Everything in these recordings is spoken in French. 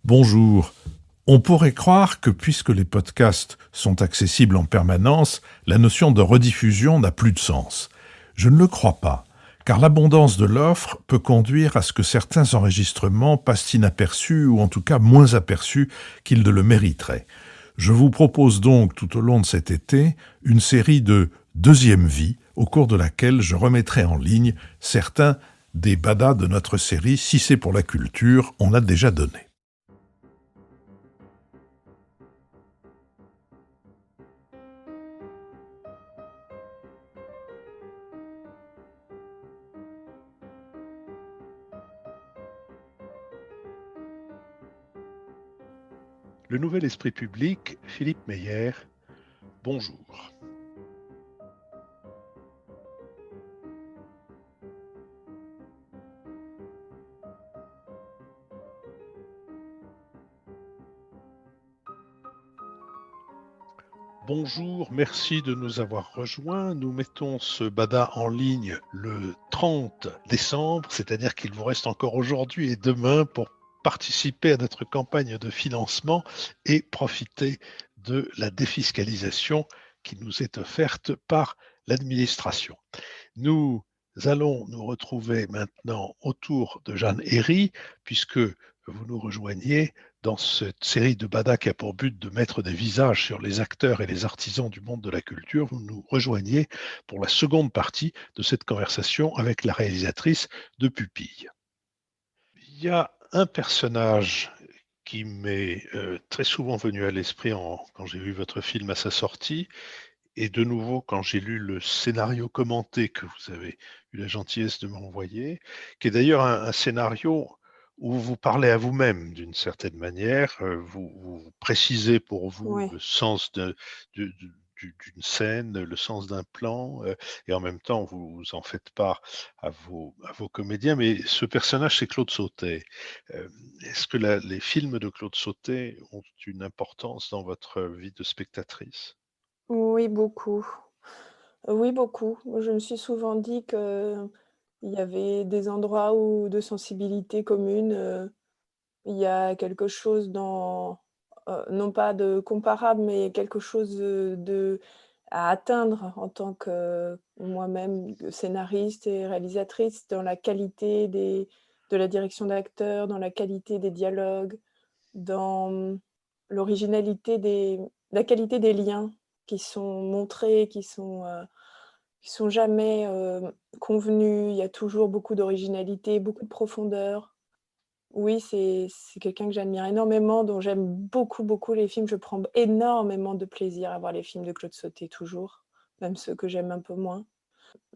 Bonjour. On pourrait croire que puisque les podcasts sont accessibles en permanence, la notion de rediffusion n'a plus de sens. Je ne le crois pas, car l'abondance de l'offre peut conduire à ce que certains enregistrements passent inaperçus ou en tout cas moins aperçus qu'ils ne le mériteraient. Je vous propose donc tout au long de cet été une série de deuxième vie au cours de laquelle je remettrai en ligne certains des badas de notre série Si c'est pour la culture, on a déjà donné. Le nouvel esprit public, Philippe Meyer, bonjour. Bonjour, merci de nous avoir rejoints. Nous mettons ce bada en ligne le 30 décembre, c'est-à-dire qu'il vous reste encore aujourd'hui et demain pour participer à notre campagne de financement et profiter de la défiscalisation qui nous est offerte par l'administration. Nous allons nous retrouver maintenant autour de Jeanne Herry, puisque vous nous rejoignez dans cette série de Bada qui a pour but de mettre des visages sur les acteurs et les artisans du monde de la culture. Vous nous rejoignez pour la seconde partie de cette conversation avec la réalisatrice de Pupille. Il y a un personnage qui m'est très souvent venu à l'esprit quand j'ai vu votre film à sa sortie, et de nouveau, quand j'ai lu le scénario commenté que vous avez eu la gentillesse de m'envoyer, qui est d'ailleurs un scénario où vous parlez à vous-même d'une certaine manière, vous précisez pour vous Ouais. le sens d'une scène, le sens d'un plan, et en même temps, vous en faites part à vos comédiens. Mais ce personnage, c'est Claude Sautet. Est-ce que les films de Claude Sautet ont une importance dans votre vie de spectatrice? Oui, beaucoup. Oui, beaucoup. Je me suis souvent dit qu'il y avait des endroits où de sensibilité commune, il y a quelque chose dans, non pas de comparable, mais quelque chose, à atteindre en tant que moi-même scénariste et réalisatrice dans la qualité de la direction d'acteurs, dans la qualité des dialogues, dans, l'originalité la qualité des liens qui sont montrés, qui sont jamais, convenus. Il y a toujours beaucoup d'originalité, beaucoup de profondeur. Oui, c'est quelqu'un que j'admire énormément, dont j'aime beaucoup, beaucoup les films. Je prends énormément de plaisir à voir les films de Claude Sautet toujours, même ceux que j'aime un peu moins.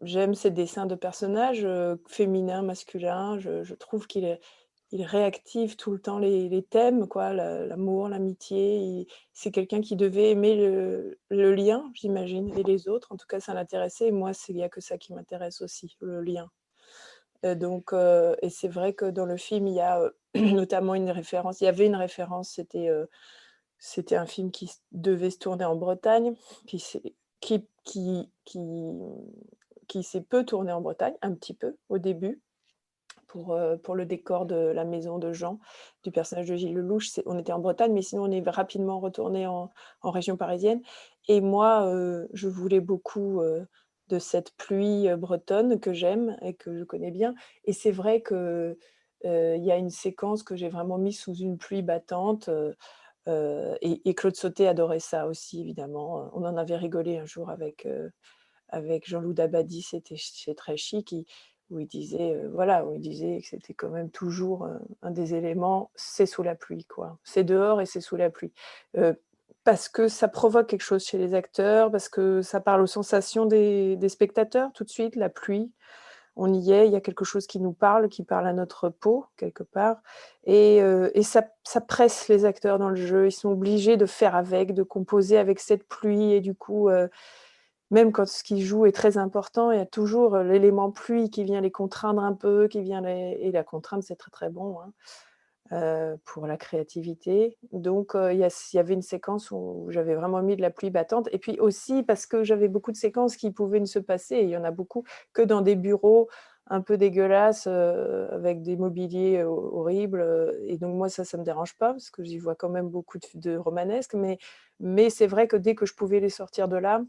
J'aime ses dessins de personnages, féminins, masculins. Je trouve il réactive tout le temps les thèmes quoi, l'amour, l'amitié. C'est quelqu'un qui devait aimer le lien, j'imagine, et les autres. En tout cas, ça l'intéressait et moi, il y a que ça qui m'intéresse aussi, le lien. Et c'est vrai que dans le film, il y a, notamment il y avait une référence, c'était un film devait se tourner en Bretagne, qui s'est qui s'est peu tourné en Bretagne, un petit peu au début pour le décor de la maison de Jean, du personnage de Gilles Lelouch. On était en Bretagne, mais sinon on est rapidement retourné en région parisienne et moi, je voulais beaucoup, de cette pluie, bretonne que j'aime et que je connais bien et c'est vrai que, il y a une séquence que j'ai vraiment mise sous une pluie battante, et Claude Sautet adorait ça aussi évidemment. On en avait rigolé un jour avec Jean-Loup Dabadi, c'était chez Très Chic, où il disait, voilà, où il disait que c'était quand même toujours, un des éléments, c'est sous la pluie, quoi. C'est dehors et c'est sous la pluie. Parce que ça provoque quelque chose chez les acteurs, parce que ça parle aux sensations des spectateurs tout de suite, la pluie. On y est, il y a quelque chose qui nous parle, qui parle à notre peau quelque part et ça presse les acteurs dans le jeu. Ils sont obligés de faire avec, de composer avec cette pluie et du coup, même quand ce qu'ils jouent est très important, il y a toujours, l'élément pluie qui vient les contraindre un peu, qui vient les et la contrainte, c'est très, très bon, hein, pour la créativité. Donc il y avait une séquence où j'avais vraiment mis de la pluie battante et puis aussi parce que j'avais beaucoup de séquences qui pouvaient ne se passer et il y en a beaucoup que dans des bureaux, un peu dégueulasse, avec des mobiliers horribles, et donc moi ça me dérange pas parce que j'y vois quand même beaucoup de romanesque, mais c'est vrai que dès que je pouvais les sortir de là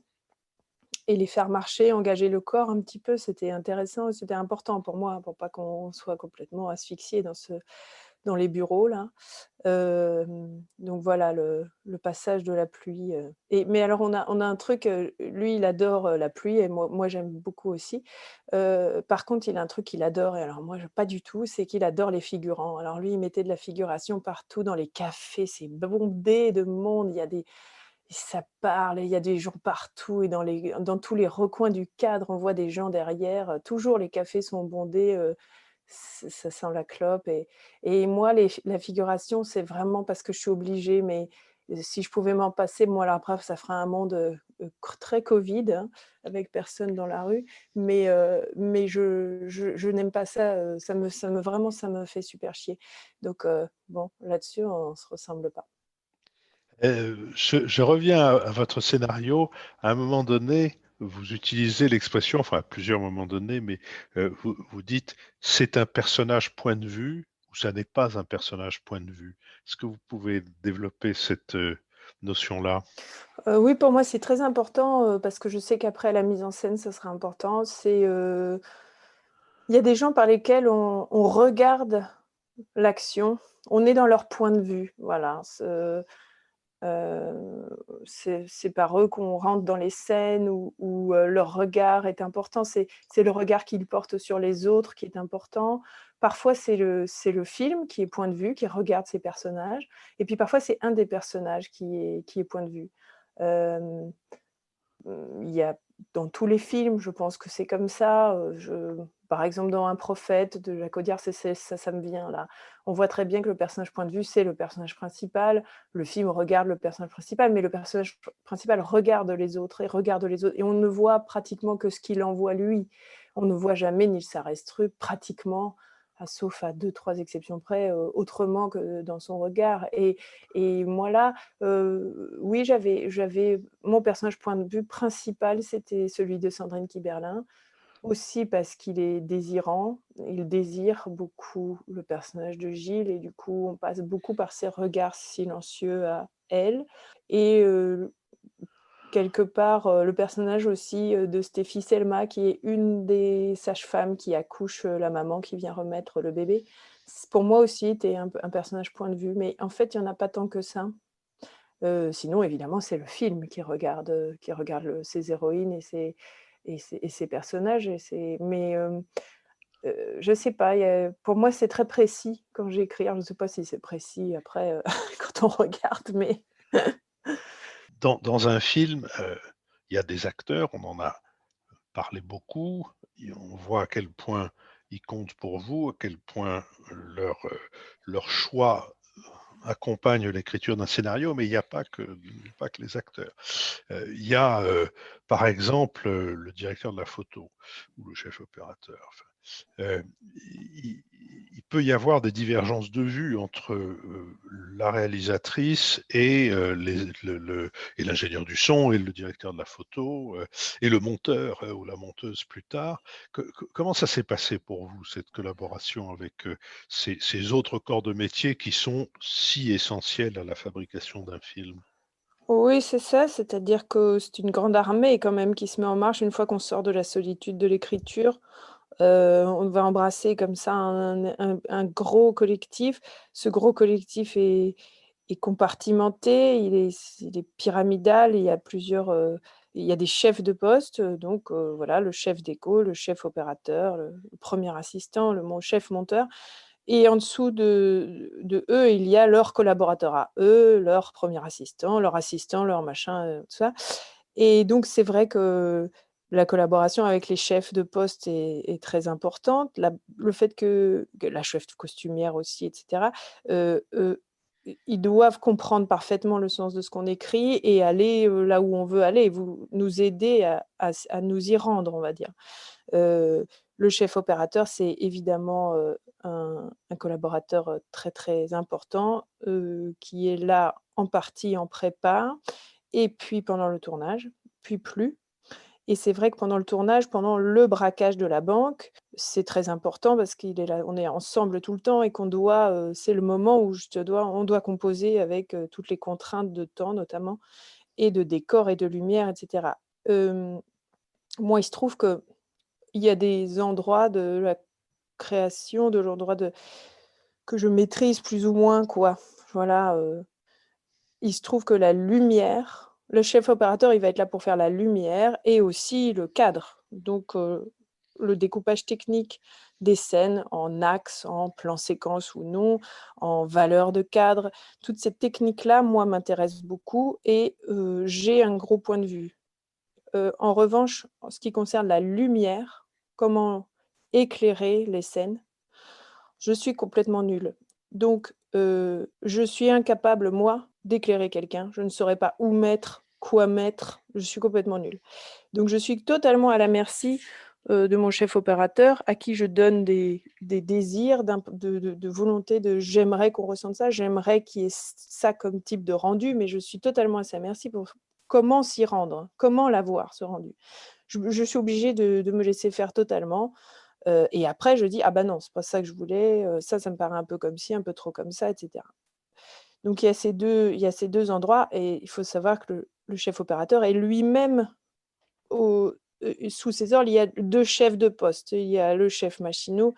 et les faire marcher, engager le corps un petit peu, c'était intéressant et c'était important pour moi, pour pas qu'on soit complètement asphyxié dans les bureaux là. Donc voilà le passage de la pluie, mais alors on a un truc, lui il adore, la pluie et moi j'aime beaucoup aussi. Par contre, il a un truc qu'il adore et alors moi je pas du tout, c'est qu'il adore les figurants. Alors lui, il mettait de la figuration partout dans les cafés, c'est bondé de monde, il y a des ça parle et il y a des gens partout et dans tous les recoins du cadre, on voit des gens derrière, toujours les cafés sont bondés, ça sent la clope et moi la figuration, c'est vraiment parce que je suis obligée, mais si je pouvais m'en passer, bon alors après ça ferait un monde, très Covid, hein, avec personne dans la rue, mais je n'aime pas ça, ça me fait super chier. Donc bon, là-dessus, on se ressemble pas. Je reviens à votre scénario. À un moment donné, vous utilisez l'expression, enfin à plusieurs moments donnés, mais vous dites c'est un personnage point de vue ou ça n'est pas un personnage point de vue. Est-ce que vous pouvez développer cette notion-là? Oui, pour moi, c'est très important, parce que je sais qu'après la mise en scène, ça sera important. Il y a des gens par lesquels on regarde l'action, on est dans leur point de vue, voilà. C'est par eux qu'on rentre dans les scènes où, leur regard est important. C'est le regard qu'ils portent sur les autres qui est important. Parfois, c'est le film qui est point de vue, qui regarde ses personnages et puis parfois, c'est un des personnages qui est point de vue. Hem il y a dans tous les films, je pense que c'est comme ça, par exemple, dans Un prophète de Jacques Audiard, c'est ça me vient là. On voit très bien que le personnage point de vue, c'est le personnage principal. Le film regarde le personnage principal, mais le personnage principal regarde les autres et regarde les autres et on ne voit pratiquement que ce qu'il en voit lui. On ne voit jamais Nils Arestrup pratiquement, sauf à deux trois exceptions près, autrement que dans son regard et moi là, oui, j'avais mon personnage point de vue principal, c'était celui de Sandrine Kiberlin, aussi parce qu'il est désirant. Il désire beaucoup le personnage de Gilles et du coup, on passe beaucoup par ses regards silencieux à elle et quelque part, le personnage aussi, de Stéphie Selma qui est une des sages-femmes qui accouche, la maman qui vient remettre le bébé. Pour moi aussi, était un personnage point de vue, mais en fait, il y en a pas tant que ça. Sinon évidemment, c'est le film qui regarde ses héroïnes et ses personnages et c'est mais je sais pas, pour moi, c'est très précis quand j'écris. Alors je sais pas si c'est précis après, quand on regarde, mais Dans un film, il y a des acteurs, on en a parlé beaucoup, et on voit à quel point ils comptent pour vous, à quel point leur choix accompagne l'écriture d'un scénario, mais il y a pas que les acteurs. Il y a, par exemple, le directeur de la photo ou le chef opérateur. Enfin, il peut y avoir des divergences de vues entre la réalisatrice et et l'ingénieur du son et le directeur de la photo et le monteur ou la monteuse plus tard. Comment ça s'est passé pour vous, cette collaboration avec ces autres corps de métier qui sont si essentiels à la fabrication d'un film? oui, c'est ça, c'est-à-dire que c'est une grande armée quand même qui se met en marche une fois qu'on sort de la solitude de l'écriture. On va embrasser comme ça un gros collectif. Ce gros collectif est compartimenté, il est pyramidal, il y a des chefs de poste, donc voilà, le chef déco, le chef opérateur, le 1er assistant, chef monteur et en dessous de eux, il y a leurs collaborateurs à eux, leur leur assistant, leur machin, tout ça et donc c'est vrai que la collaboration avec les chefs de poste est très importante. Le fait que la chef costumière aussi et cetera, ils doivent comprendre parfaitement le sens de ce qu'on écrit et aller, là où on veut aller, vous nous aider à nous y rendre, on va dire. Le chef opérateur, c'est évidemment, un collaborateur, très, très important, qui est là en partie en prépa et puis pendant le tournage, puis plus et c'est vrai que pendant le tournage, pendant le braquage de la banque, c'est très important parce qu'il est là on est ensemble tout le temps et qu'on doit, c'est le moment où on doit composer avec, toutes les contraintes de temps notamment et de décor et de lumière et cetera. Moi, il se trouve qu'il y a des endroits de la création, de l'endroit de que je maîtrise plus ou moins quoi. Voilà, il se trouve que la lumière, le chef opérateur, il va être là pour faire la lumière et aussi le cadre. Donc, le découpage technique des scènes en axes, en plan séquence ou non, en valeur de cadre. Toute cette technique-là, moi, m'intéresse beaucoup et j'ai un gros point de vue. En revanche, en ce qui concerne la lumière, comment éclairer les scènes, je suis complètement nulle. Donc, je suis incapable, moi, d'éclairer quelqu'un. Je ne saurais pas où mettre, quoi mettre, je suis complètement nulle. Donc je suis totalement à la merci, de mon chef opérateur à qui je donne des désirs de volonté de «j'aimerais qu'on ressente ça, j'aimerais qu'il y ait ça comme type de rendu», mais je suis totalement à sa merci pour comment s'y rendre, comment l'avoir ce rendu. Je suis obligée de me laisser faire totalement. Et après je dis: «Ah bah non, c'est pas ça que je voulais, ça me paraît un peu comme ci, un peu trop comme ça» et cetera. Donc il y a ces 2 endroits et il faut savoir que le chef opérateur est lui-même au sous ses ordres, il y a 2 chefs de poste. Il y a le chef machinot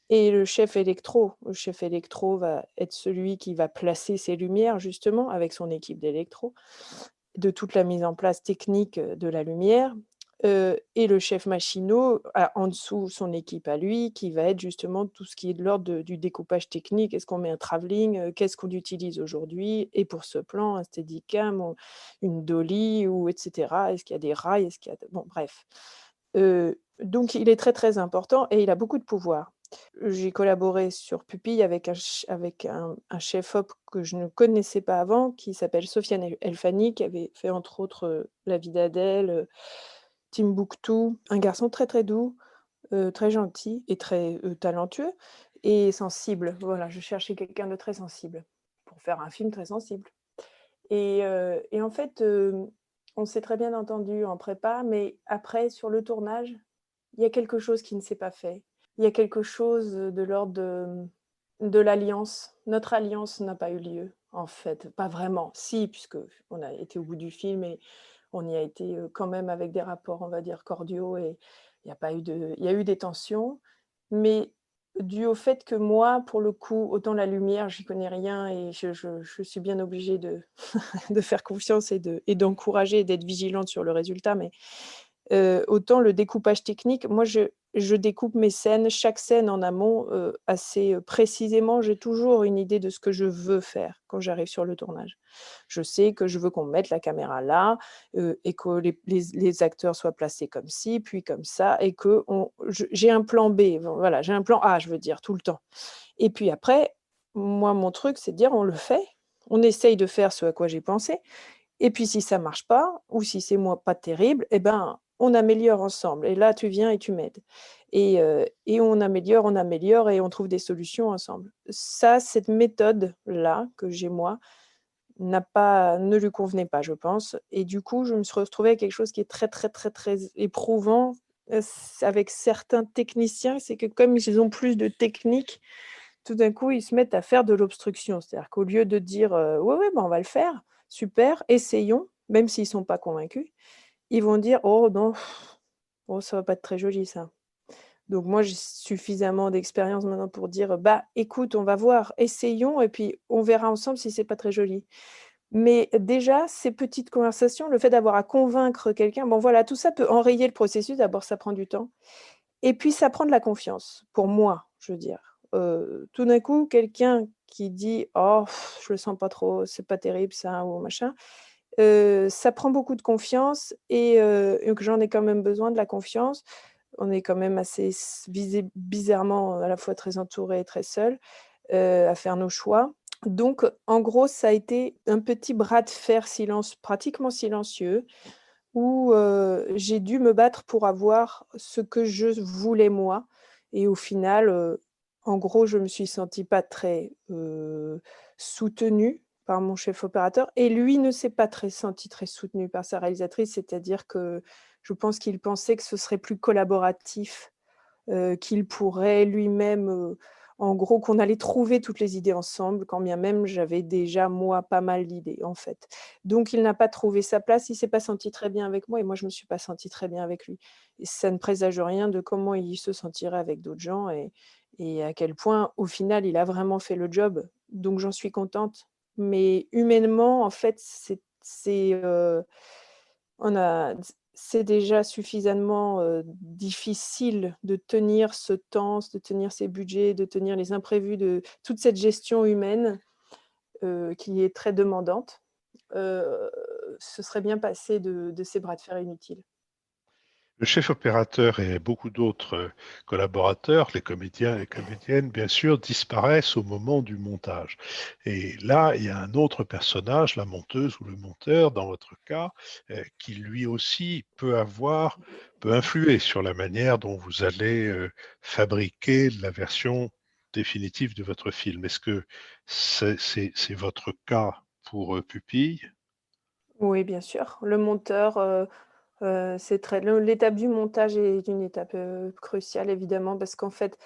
et le chef électro. Le chef électro va être celui qui va placer ses lumières justement avec son équipe d'électro, de toute la mise en place technique, de la lumière, et le chef machinot a en dessous son équipe à lui qui va être justement tout ce qui est de l'ordre du découpage technique. Est-ce qu'on met un travelling? Qu'est-ce qu'on utilise aujourd'hui? Et pour ce plan, un steadicam ou une dolly ou et cetera? Est-ce qu'il y a des rails? Est-ce qu'il y a bon bref. Donc il est très, très important et il a beaucoup de pouvoir. J'ai collaboré sur Pupille avec un chef op que je ne connaissais pas avant, qui s'appelle Sofiane El Fani, qui avait fait entre autres, La vie d'Adèle, Timbuktu. Un garçon très, très doux, très gentil et très, talentueux et sensible. Voilà, je cherchais quelqu'un de très sensible, pour faire un film très sensible et en fait, on s'est très bien entendus en prépa, mais après sur le tournage, il y a quelque chose qui ne s'est pas fait. Il y a quelque chose, de l'ordre de l'alliance. Notre alliance n'a pas eu lieu, en fait, pas vraiment. Si, puisque on a été au bout du film et on y a été, quand même avec des rapports, on va dire, cordiaux et il y a eu des tensions, mais dû au fait que moi, pour le coup, autant la lumière, j'y connais rien et je suis bien obligée de de faire confiance et d'encourager et d'être vigilante sur le résultat, mais autant le découpage technique, moi je découpe mes scènes, chaque scène en amont, assez, précisément. J'ai toujours une idée de ce que je veux faire quand j'arrive sur le tournage. Je sais que je veux qu'on mette la caméra là, et que les acteurs soient placés comme ci, puis comme ça et que j'ai un plan B, voilà, j'ai un plan A, je veux dire, tout le temps et puis après, moi mon truc, c'est de dire: «On le fait, on essaye de faire ce à quoi j'ai pensé et puis si ça marche pas ou si c'est moi pas terrible et ben, on améliore ensemble et là tu viens et tu m'aides et on améliore et on trouve des solutions ensemble. Ça, cette méthode-là que j'ai moi, ne lui convenait pas, je pense et du coup, je me suis retrouvée avec quelque chose qui est très, très, très, très éprouvant, avec certains techniciens. C'est que comme ils ont plus de technique, tout d'un coup, ils se mettent à faire de l'obstruction. C'est-à-dire qu'au lieu de dire, «Ouais, ouais, bah, on va le faire, super, essayons», même s'ils sont pas convaincus, ils vont dire: «Oh non, oh ça va pas être très joli ça». Donc moi, j'ai suffisamment d'expérience maintenant pour dire: «Bah, écoute, on va voir, essayons et puis on verra ensemble si c'est pas très joli». Mais déjà, ces petites conversations, le fait d'avoir à convaincre quelqu'un, bon voilà, tout ça peut enrayer le processus. D'abord, ça prend du temps et puis ça prend de la confiance, pour moi, je veux dire. Tout d'un coup, quelqu'un qui dit: «Oh, je le sens pas trop, c'est pas terrible ça» ou machin, ça prend beaucoup de confiance et que j'en ai quand même besoin de la confiance. On est quand même assez bizarrement, à la fois très entourés et très seuls, à faire nos choix. Donc en gros, ça a été un petit bras de fer pratiquement silencieux où, j'ai dû me battre pour avoir ce que je voulais moi et au final, en gros, je me suis sentie pas très, soutenue par mon chef opérateur et lui ne s'est pas très senti très soutenu par sa réalisatrice. C'est-à-dire que je pense qu'il pensait que ce serait plus collaboratif, qu'il pourrait lui-même, en gros, qu'on allait trouver toutes les idées ensemble, quand bien même j'avais déjà, moi, pas mal d'idées, en fait. Donc il n'a pas trouvé sa place, il s'est pas senti très bien avec moi et moi je me suis pas sentie très bien avec lui. Et ça ne présage rien de comment il se sentirait avec d'autres gens et à quel point, au final, il a vraiment fait le job. Donc j'en suis contente. Mais humainement, en fait, on a c'est déjà suffisamment, difficile de tenir ce temps, de tenir ces budgets, de tenir les imprévus, de toute cette gestion humaine, qui est très demandante. Heu, Ce serait bien passé de ces bras de fer inutiles. Le chef opérateur et beaucoup d'autres collaborateurs, les comédiens et comédiennes, bien sûr, disparaissent au moment du montage. Et là, il y a un autre personnage, la monteuse ou le monteur, dans votre cas, qui lui aussi peut influer sur la manière dont vous allez fabriquer la version définitive de votre film. Est-ce que c'est votre cas pour Pupille? Oui, bien sûr. Le monteur, c'est très l'étape du montage est une étape, cruciale évidemment parce qu'en fait,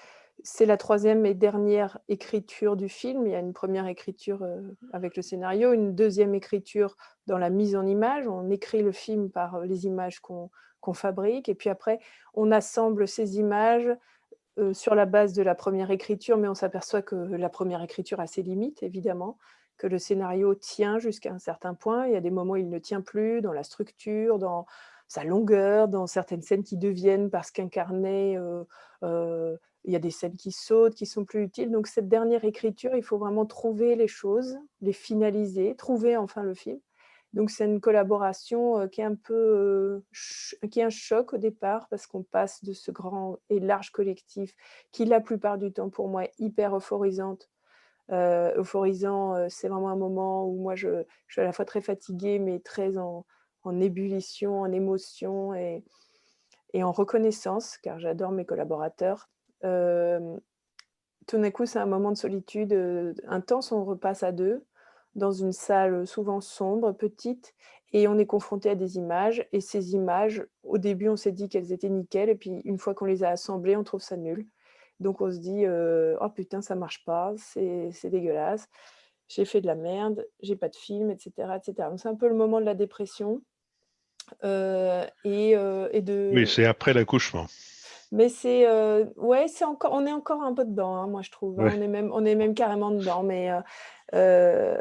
c'est la troisième et dernière écriture du film. Il y a une première écriture, avec le scénario, une deuxième écriture dans la mise en image. On écrit le film par, les images qu'on fabrique et puis après on assemble ces images, sur la base de la première écriture, mais on s'aperçoit que la première écriture a ses limites évidemment, que le scénario tient jusqu'à un certain point. Il y a des moments où il ne tient plus dans la structure, dans sa longueur, dans certaines scènes qui deviennent parce qu'incarnées, il y a des scènes qui sautent, qui sont plus utiles. Donc cette dernière écriture, il faut vraiment trouver les choses, les finaliser, trouver enfin le film. Donc c'est une collaboration, qui est un peu, qui est un choc au départ parce qu'on passe de ce grand et large collectif qui la plupart du temps pour moi est hyper euphorisant, c'est vraiment un moment où moi je suis à la fois très fatiguée mais très en ébullition, en émotion et en reconnaissance car j'adore mes collaborateurs. Hem Tout d'un coup, c'est un moment de solitude, intense. On repasse à 2 dans une salle, souvent sombre, petite et on est confronté à des images et ces images, au début, on s'est dit qu'elles étaient nickel et puis une fois qu'on les a assemblées, on trouve ça nul. Donc on se dit, «Oh putain, ça marche pas, c'est dégueulasse, j'ai fait de la merde, j'ai pas de film» et cetera. Donc c'est un peu le moment de la dépression, et Oui, de c'est après l'accouchement. mais ouais, on est encore un peu dedans, hein, moi je trouve, hein. Ouais. On est même carrément dedans, mais heu,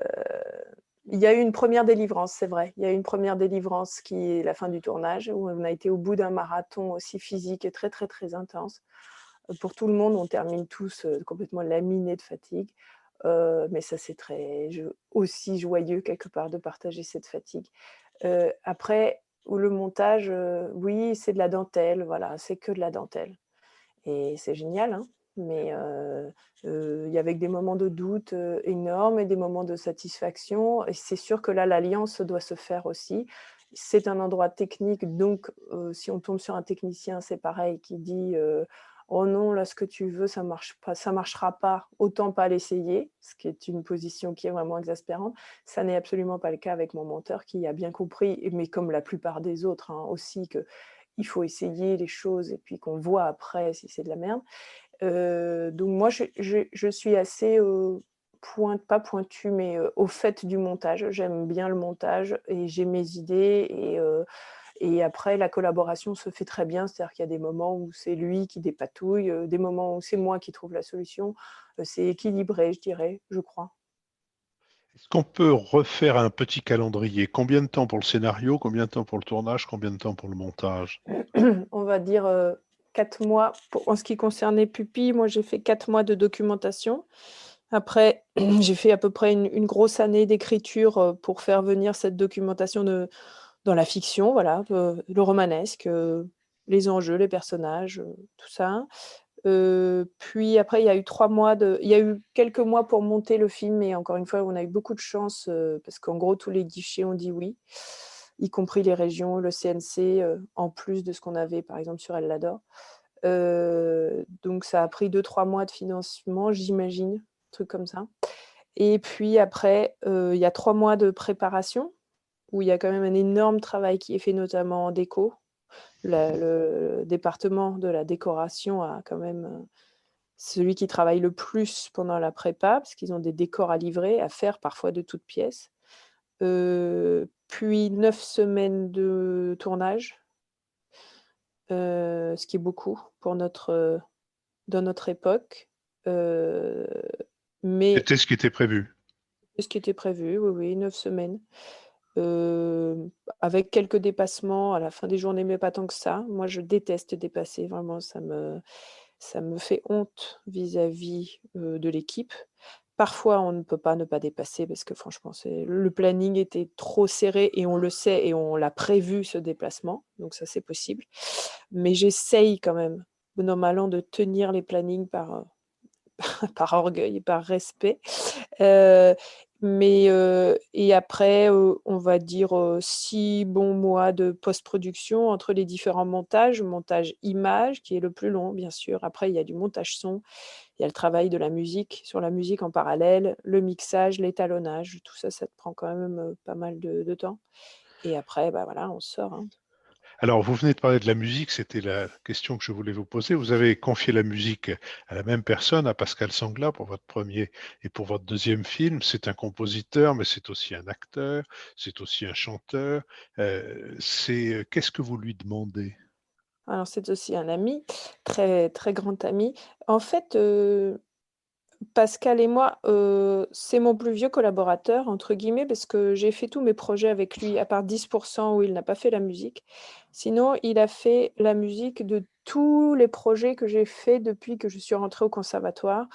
il y a eu une première délivrance, c'est vrai. Il y a eu une première délivrance qui est la fin du tournage, où on a été au bout d'un marathon aussi physique et très, très, très intense. Pour tout le monde, on termine tous, complètement laminés de fatigue, mais ça c'est très aussi joyeux quelque part de partager cette fatigue. Après, ou le montage, oui, c'est de la dentelle, voilà, c'est que de la dentelle et c'est génial, hein, mais il y avait des moments de doute, énormes et des moments de satisfaction et c'est sûr que là, l'alliance doit se faire aussi. C'est un endroit technique donc si on tombe sur un technicien, c'est pareil, qui dit, «Oh non, là, ce que tu veux, ça marche pas ça marchera pas, autant pas l'essayer», ce qui est une position qui est vraiment exaspérante. Ça n'est absolument pas le cas avec mon monteur qui a bien compris, mais comme la plupart des autres, hein, aussi, qu'il faut essayer les choses et puis qu'on voit après si c'est de la merde. Donc moi je suis assez, pas pointue, mais, au fait du montage. J'aime bien le montage et j'ai mes idées et après la collaboration se fait très bien. C'est-à-dire qu'il y a des moments où c'est lui qui dépatouille, des moments où c'est moi qui trouve la solution. C'est équilibré, je dirais, je crois. Est-ce qu'on peut refaire un petit calendrier? Combien de temps pour le scénario? Combien de temps pour le tournage? Combien de temps pour le montage? On va dire, 4 mois pour en ce qui concernait Pupille, moi j'ai fait 4 mois de documentation. Après, j'ai fait à peu près une grosse année d'écriture, pour faire venir cette documentation dans la fiction, voilà, le romanesque, les enjeux, les personnages, tout ça. Puis après il y a eu quelques mois pour monter le film et encore une fois, on a eu beaucoup de chance, parce qu'en gros tous les guichets ont dit oui, y compris les régions, le CNC, en plus de ce qu'on avait par exemple sur Elle l'adore. Donc ça a pris 2-3 mois de financement, j'imagine, un truc comme ça. Et puis après, il y a 3 mois de préparation où il y a quand même un énorme travail qui est fait, notamment en déco. Le département de la décoration a quand même celui qui travaille le plus pendant la prépa, parce qu'ils ont des décors à livrer, à faire, parfois de toutes pièces. Puis 9 semaines de tournage, ce qui est beaucoup pour dans notre époque. Heu, mais C'était ce qui était prévu. ce qui était prévu, oui, oui, 9 semaines. Heu, Avec quelques dépassements à la fin des journées, mais pas tant que ça. Moi, je déteste dépasser, vraiment, ça me fait honte vis-à-vis, de l'équipe. Parfois, on ne peut pas ne pas dépasser parce que franchement, le planning était trop serré et on le sait et on l'a prévu ce déplacement, donc ça, c'est possible. Mais j'essaye quand même, bon an mal an, de tenir les plannings par orgueil et par respect. Heu, et après, on va dire, 6 bons mois de post-production entre les différents montages. Montage image qui est le plus long, bien sûr. Après, il y a du montage son, il y a le travail de la musique, sur la musique en parallèle, le mixage, l'étalonnage. Tout ça, ça te prend quand même, pas mal de temps et après, bah, voilà, on sort, hein. Alors, vous venez de parler de la musique, c'était la question que je voulais vous poser. Vous avez confié la musique à la même personne, à Pascal Sangla, pour votre premier et pour votre deuxième film. C'est un compositeur, mais c'est aussi un acteur, c'est aussi un chanteur. Qu'est-ce que vous lui demandez? Alors c'est aussi un ami, très, très grand ami. En fait, Pascal et moi, c'est mon plus vieux «collaborateur» entre guillemets parce que j'ai fait tous mes projets avec lui, à part 10 où il n'a pas fait la musique. Sinon, il a fait la musique de tous les projets que j'ai faits depuis que je suis rentrée au conservatoire,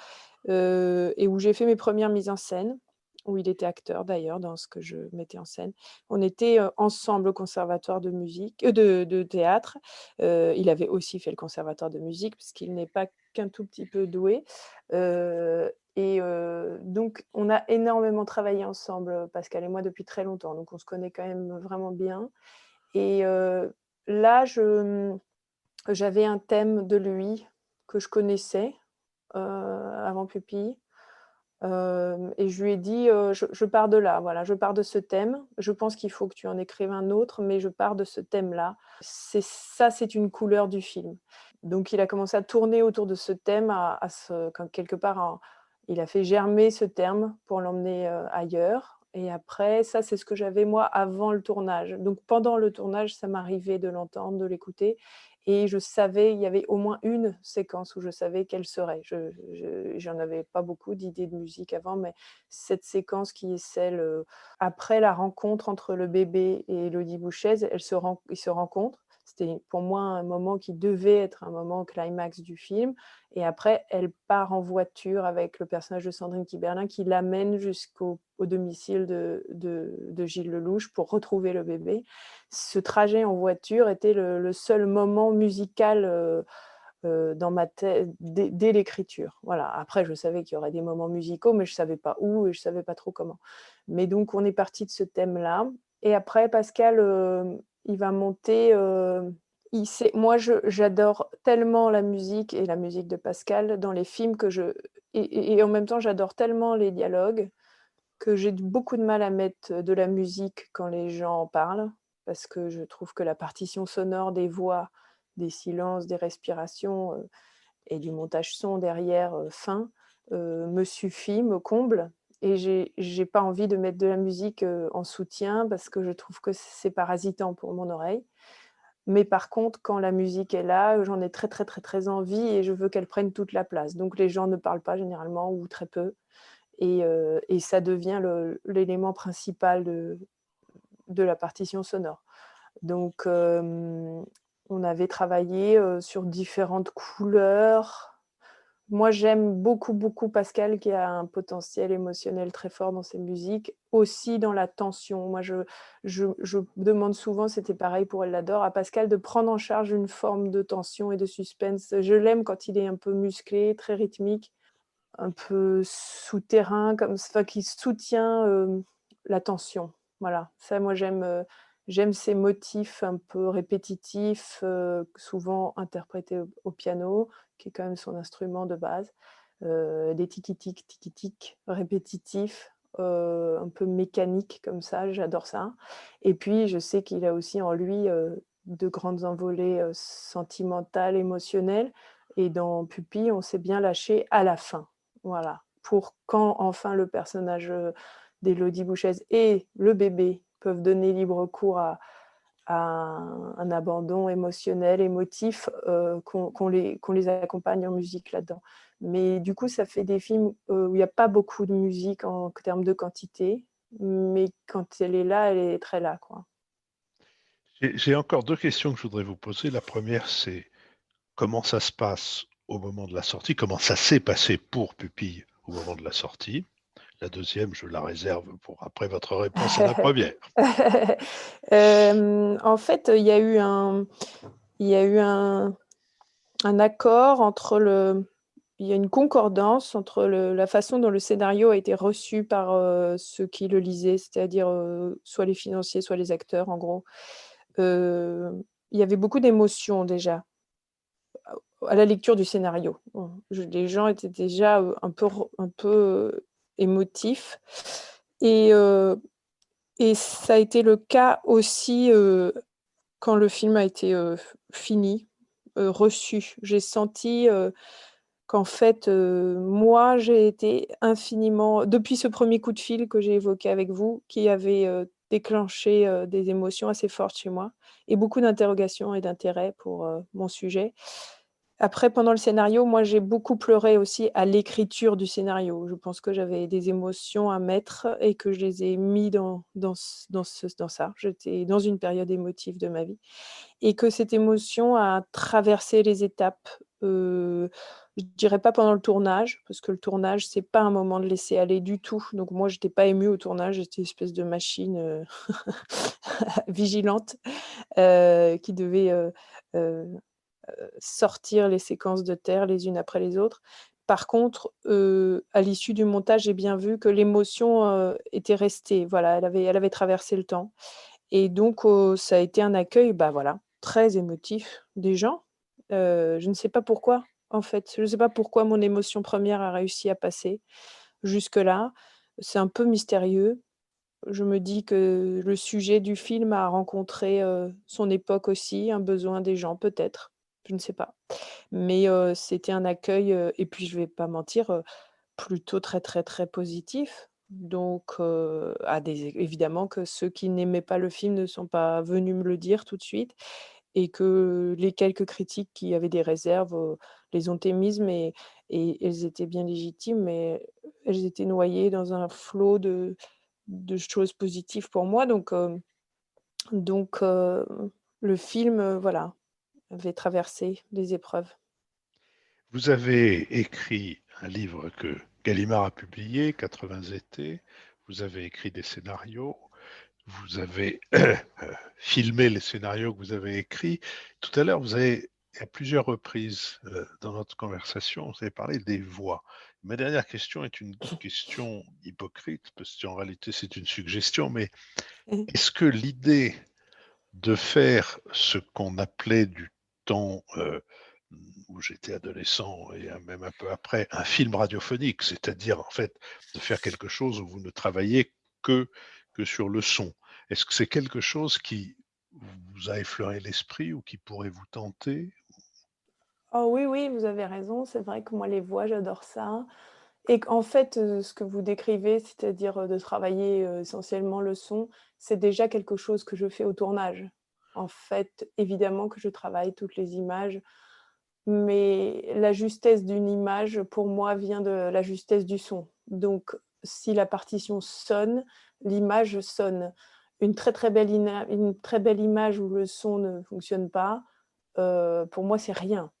et où j'ai fait mes premières mises en scène, où il était acteur d'ailleurs dans ce que je mettais en scène. On était, ensemble au conservatoire de musique de théâtre. Il avait aussi fait le conservatoire de musique puisqu'il n'est pas qu'un tout petit peu doué. Donc on a énormément travaillé ensemble, Pascal et moi, depuis très longtemps, donc on se connaît quand même vraiment bien et là, j'avais un thème de lui que je connaissais, avant Pupille, et je lui ai dit, «Je pars de là, voilà, je pars de ce thème. Je pense qu'il faut que tu en écrives un autre, mais je pars de ce thème-là. C'est une couleur du film». Donc il a commencé à tourner autour de ce thème, à se comme quelque part il a fait germer ce terme pour l'emmener, ailleurs et après ça, c'est ce que j'avais moi avant le tournage. Donc pendant le tournage, ça m'arrivait de l'entendre, de l'écouter et je savais, il y avait au moins une séquence où je savais quelle serait. J'en avais pas beaucoup d'idées de musique avant, mais cette séquence qui est celle, après la rencontre entre le bébé et Élodie Bouchez, ils se rencontrent. C'était pour moi un moment qui devait être un moment climax du film et après elle part en voiture avec le personnage de Sandrine Kiberlin qui l'amène au domicile de Gilles Lelouch pour retrouver le bébé. Ce trajet en voiture était le seul moment musical, dans ma tête dès l'écriture. Voilà. Après je savais qu'il y aurait des moments musicaux, mais je savais pas où et je savais pas trop comment. Mais donc on est parti de ce thème-là et après Pascal, il va monter, il sait moi j'adore tellement la musique et la musique de Pascal dans les films que je et en même temps j'adore tellement les dialogues que j'ai beaucoup de mal à mettre de la musique quand les gens en parlent, parce que je trouve que la partition sonore des voix, des silences, des respirations, et du montage son derrière, fin, me suffit, me comble et j'ai pas envie de mettre de la musique, en soutien parce que je trouve que c'est parasitant pour mon oreille. Mais par contre, quand la musique est là, j'en ai très, très, très, très envie et je veux qu'elle prenne toute la place. Donc les gens ne parlent pas généralement ou très peu et ça devient l'élément principal de la partition sonore. Donc on avait travaillé, sur différentes couleurs. Moi, j'aime beaucoup, beaucoup Pascal qui a un potentiel émotionnel très fort dans ses musiques, aussi dans la tension. Moi, je demande souvent, c'était pareil pour Elle l'adore, à Pascal de prendre en charge une forme de tension et de suspense. Je l'aime quand il est un peu musclé, très rythmique, un peu souterrain, enfin qui soutient, la tension. Voilà, ça moi j'aime ces motifs un peu répétitifs, souvent interprétés au piano, qui est quand même son instrument de base. Des tiki-tic, tiki-tic répétitifs, un peu mécaniques comme ça, j'adore ça et puis je sais qu'il a aussi en lui, de grandes envolées sentimentales, émotionnelles. Et dans Pupille, on s'est bien lâché à la fin. Voilà. Pour quand enfin le personnage d'Élodie Bouchez et le bébé peuvent donner libre cours à un abandon émotionnel, émotif, qu'on les accompagne en musique là-dedans. Mais du coup, ça fait des films où il n'y a pas beaucoup de musique en termes de quantité, mais quand elle est là, elle est très là, quoi. J'ai encore deux questions que je voudrais vous poser. La première, c'est comment ça se passe au moment de la sortie, comment ça s'est passé pour Pupille au moment de la sortie. La deuxième, je la réserve pour après votre réponse à la première. En fait, il y a eu un accord entre il y a une concordance entre la façon dont le scénario a été reçu par ceux qui le lisaient, c'est-à-dire soit les financiers, soit les acteurs, en gros. Il y avait beaucoup d'émotions déjà à la lecture du scénario. Les gens étaient déjà un peu émotifs. Et ça a été le cas aussi quand le film a été fini, reçu. J'ai senti qu'en fait, moi, j'ai été infiniment depuis ce premier coup de fil que j'ai évoqué avec vous, qui avait déclenché des émotions assez fortes chez moi et beaucoup d'interrogations et d'intérêt pour mon sujet. Après, pendant le scénario, moi, j'ai beaucoup pleuré aussi à l'écriture du scénario. Je pense que j'avais des émotions à mettre et que je les ai mis dans ça. J'étais dans une période émotive de ma vie et que cette émotion a traversé les étapes. Je dirais pas pendant le tournage, parce que le tournage, c'est pas un moment de laisser aller du tout. Donc moi, j'étais pas émue au tournage, j'étais une espèce de machine vigilante qui devait sortir les séquences de terre les unes après les autres. Par contre, à l'issue du montage, j'ai bien vu que l'émotion était restée. Voilà, elle avait traversé le temps. Et donc, ça a été un accueil, bah voilà, très émotif des gens. Je ne sais pas pourquoi, en fait. Je ne sais pas pourquoi mon émotion première a réussi à passer jusque-là. C'est un peu mystérieux. Je me dis que le sujet du film a rencontré son époque aussi, un besoin des gens, peut-être. Je ne sais pas. Mais c'était un accueil, et puis je vais pas mentir, plutôt très, très, très positif. Donc évidemment que ceux qui n'aimaient pas le film ne sont pas venus me le dire tout de suite et que les quelques critiques qui avaient des réserves, les ont émises, mais elles étaient bien légitimes, mais elles étaient noyées dans un flot de choses positives pour moi. Donc le film, voilà, avait traversé les épreuves. Vous avez écrit un livre que Gallimard a publié, 80 étés. Vous avez écrit des scénarios. Vous avez filmé les scénarios que vous avez écrits. Tout à l'heure, à plusieurs reprises dans notre conversation, vous avez parlé des voix. Ma dernière question est une question hypocrite, parce qu'en réalité, c'est une suggestion, mais est-ce que l'idée de faire ce qu'on appelait du temps où j'étais adolescent et même un peu après, un film radiophonique, c'est-à-dire en fait de faire quelque chose où vous ne travaillez que sur le son. Est-ce que c'est quelque chose qui vous a effleuré l'esprit ou qui pourrait vous tenter? Oh oui, oui, vous avez raison. C'est vrai que moi, les voix, j'adore ça et qu'en fait, ce que vous décrivez, c'est-à-dire, de travailler, essentiellement le son, c'est déjà quelque chose que je fais au tournage. En fait, évidemment que je travaille toutes les images, mais la justesse d'une image, pour moi, vient de la justesse du son. Donc si la partition sonne, l'image sonne. Une très belle image où le son ne fonctionne pas, pour moi, c'est rien.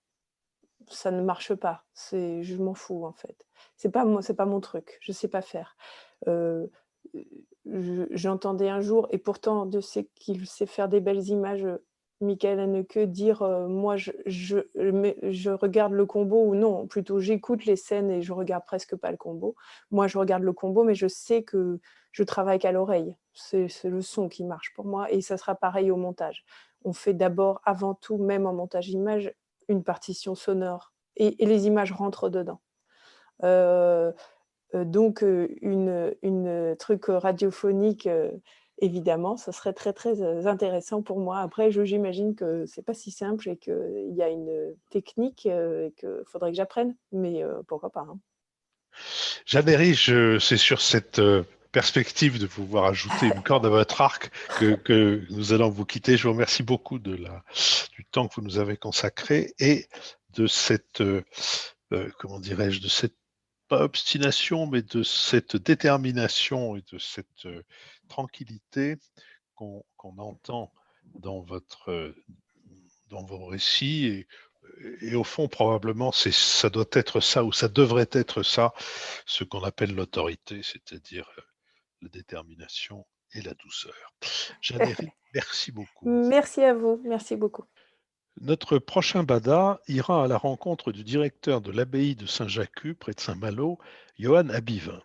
Ça ne marche pas. Je m'en fous, en fait. C'est pas mon truc, je sais pas faire. Heu, j'entendais un jour et pourtant Dieu sait qu'il sait faire des belles images, Michael Haneke dire, «Moi je regarde le combo» ou non, plutôt j'écoute les scènes et je regarde presque pas le combo. Moi, je regarde le combo, mais je sais que je travaille qu'à l'oreille. C'est le son qui marche pour moi et ça sera pareil au montage. On fait d'abord, avant tout, même en montage image, une partition sonore et les images rentrent dedans. Donc une truc radiophonique, évidemment, ça serait très, très, intéressant pour moi. Après, j'imagine que c'est pas si simple et qu'il y a une technique, et qu'il faudrait que j'apprenne, mais pourquoi pas, hein. Jeanne-Héry, c'est sur cette perspective de pouvoir ajouter une corde à votre arc que nous allons vous quitter. Je vous remercie beaucoup du temps que vous nous avez consacré et de cette, comment dirais-je, de cette pas obstination, mais de cette détermination et de cette tranquillité qu'on entend dans dans vos récits. Et au fond, probablement, ça doit être ça, ou ça devrait être ça, ce qu'on appelle l'autorité, c'est-à-dire la détermination et la douceur. Jeanne-Héry, merci beaucoup. Merci à vous, merci beaucoup. Notre prochain bada ira à la rencontre du directeur de l'abbaye de Saint-Jacques, près de Saint-Malo, Johann Abivin.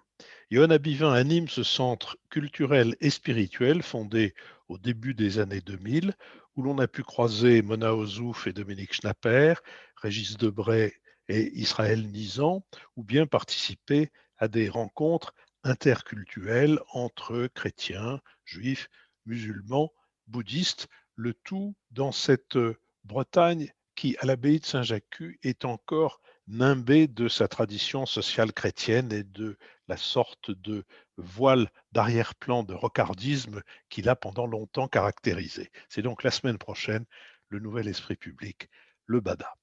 Johann Abivin anime ce centre culturel et spirituel fondé au début des années 2000, où l'on a pu croiser Mona Ozouf et Dominique Schnapper, Régis Debray et Israël Nizan, ou bien participer à des rencontres interculturelles entre chrétiens, juifs, musulmans, bouddhistes, le tout dans cette Bretagne qui, à l'abbaye de Saint-Jacques, est encore nimbée de sa tradition sociale chrétienne et de la sorte de voile d'arrière-plan de rocardisme qui l'a pendant longtemps caractérisé. C'est donc la semaine prochaine, le nouvel esprit public, le Bada.